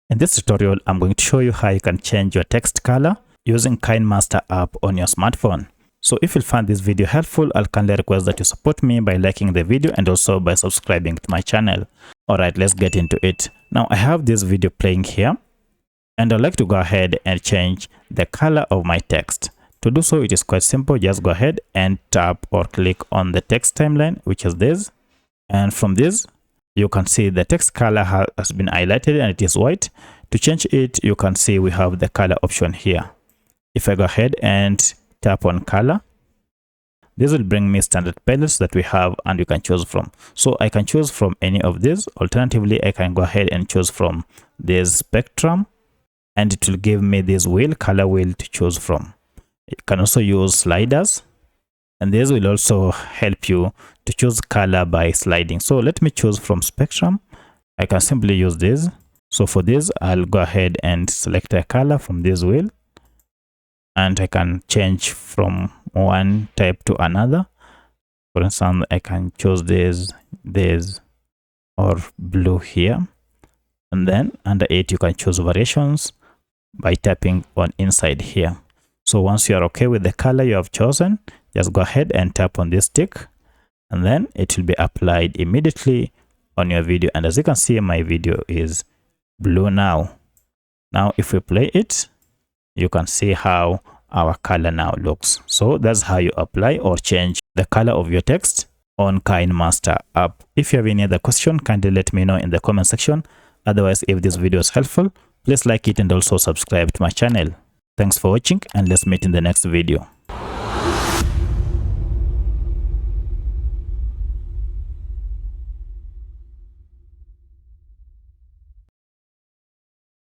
In this tutorial, I'm going to show you how you can change your text color using Kinemaster app on your smartphone. So if you find this video helpful, I'll kindly request that you support me by liking the video and also by subscribing to my channel. Alright, let's get into it. Now I have this video playing here and I'd like to go ahead and change the color of my text. To do so, it is quite simple. Just go ahead and tap or click on the text timeline, which is this. And from this, you can see the text color has been highlighted and it is white. To change it, you can see we have the color option here. If I go ahead and tap on color, this will bring me standard palettes that we have and you can choose from. So I can choose from any of these. Alternatively, I can go ahead and choose from this spectrum and it will give me this color wheel to choose from. You can also use sliders and this will also help you to choose color by sliding. So let me choose from spectrum. I can simply use this. So for this, I'll go ahead and select a color from this wheel and I can change from one type to another. For instance, I can choose this or blue here, and then under it you can choose variations by tapping on inside here. So once you are okay with the color you have chosen, just go ahead and tap on this tick and then it will be applied immediately on your video. And as you can see, my video is blue now. Now if we play it, you can see how our color now looks. So that's how you apply or change the color of your text on Kinemaster app. If you have any other question, kindly let me know in the comment section. Otherwise, if this video is helpful, please like it and also subscribe to my channel. Thanks for watching and let's meet in the next video.